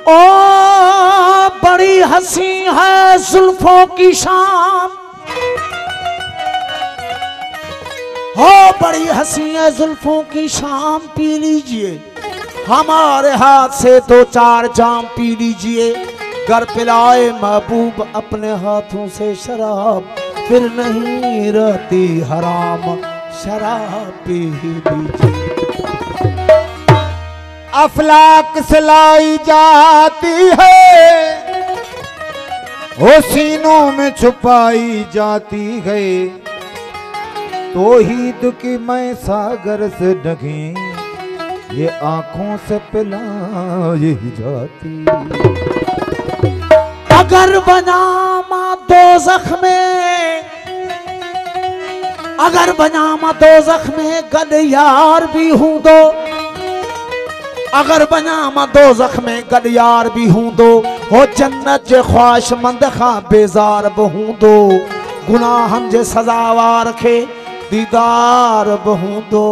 ओ बड़ी हंसी है जुल्फों की शाम, हो बड़ी हंसी है जुल्फों की शाम, पी लीजिए हमारे हाथ से 2-4 जाम पी लीजिए। घर पिलाए महबूब अपने हाथों से शराब, फिर नहीं रहती हराम, शराब पी लीजिए। अफलाक सिलाई जाती है, वो सीनों में छुपाई जाती है, तौहीद की मैं सागर से ढकी, ये आंखों से पिलाई जाती। अगर बनामा दोज़ख में, अगर बनामा दोज़ख में गलियार भी हूं दो, अगर बनामा दोज़ख में गलियार भी हूं दो, हो जन्नत जे ख्वाहिशमंद खां बेजार बहूं दो, गुनाहन जे सजावार खे दीदार बहूं दो,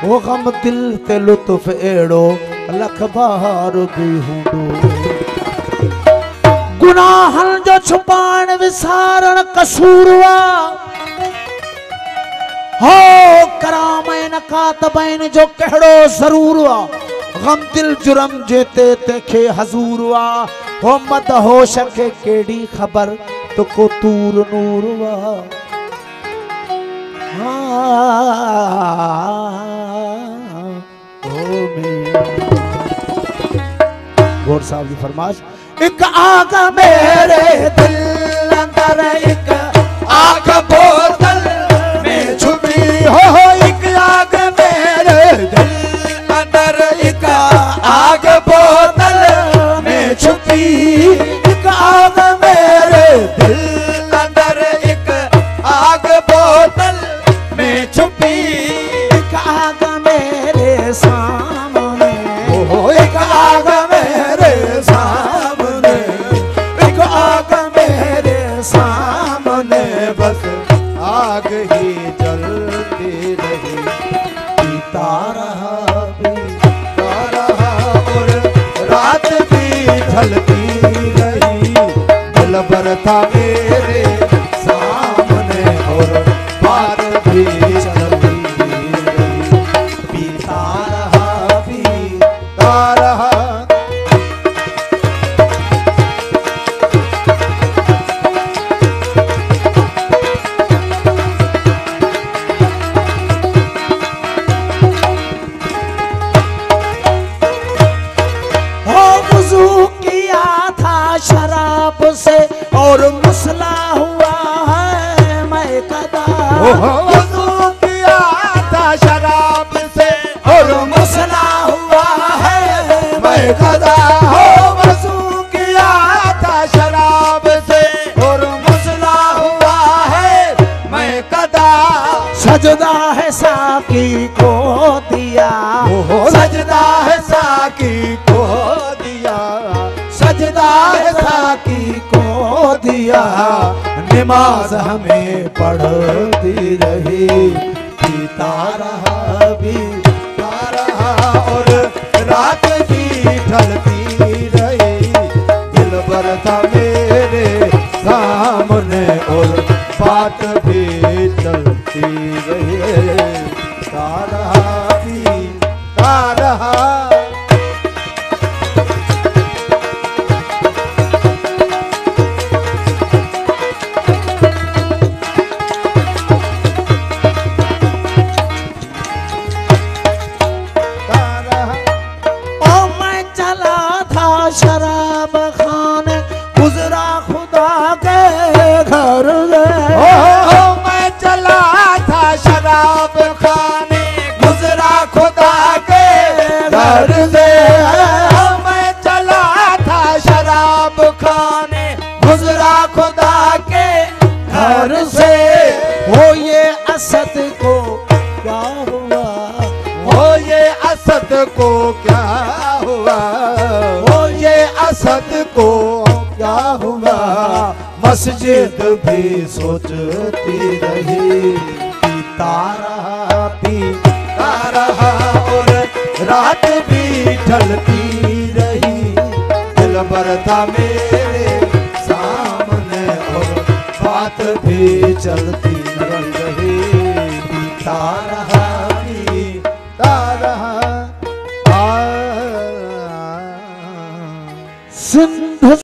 वो गम दिल ते लुत्फ एड़ो लख बार भी हूं दो। गुनाहन जो छुपाण विसारण कसूरवा, हो करामैन कातबैन जो कहिड़ो ज़रूरवा, गम दिल जुरम जेते तेखे हजूरवा, हो मदहोश खे केड़ी खबर तो को तूर नूरवा। गौर साहब की फरमाइश, एक आग मेरे दिल अंदर, एक आग बोतल में छुपी हो, एक आग मेरे दिल अंदर, एक आग बोतल में छुपी, एक आग मेरे दिल अंदर, एक आग बोतल में छुपी, एक आग मेरे सामने, हो एक आग मेरे सामने, एक आग मेरे सामने, बस आग ही जलती रही, पीता रहा और रात भी ढलती रही, दिल भर था मेरे सामने और बात भी चलती रही, पीता रहा पीता रहा। शराब से और मसला हुआ है मैं कदा, वज़ू किया था शराब से और मसला हुआ है मैं कदा, हो वज़ू किया था शराब से और मसला हुआ है मैं कदा, सजदा है साकी को दिया, सजदा है साकी को दिया, सजदा है साकी को दिया, नमाज हमें पढ़ती रही, पीता रहा और रात भी ढलती रही, दिल भर था मेरे सामने और बात भी चलती रही, तारा भी तारा। शराब खाने गुजरा खुदा के घर से, मैं चला था शराब खाने गुजरा खुदा के घर से, मैं चला था शराब खाने गुजरा खुदा के घर से, हो ये असद को क्या हुआ, हो ये असद को क्या हुआ, असद को क्या हुआ, मस्जिद भी सोचती रही, पीता रहा और रात भी ढलती रही, दिल जबर था मेरे सामने और बात भी चलती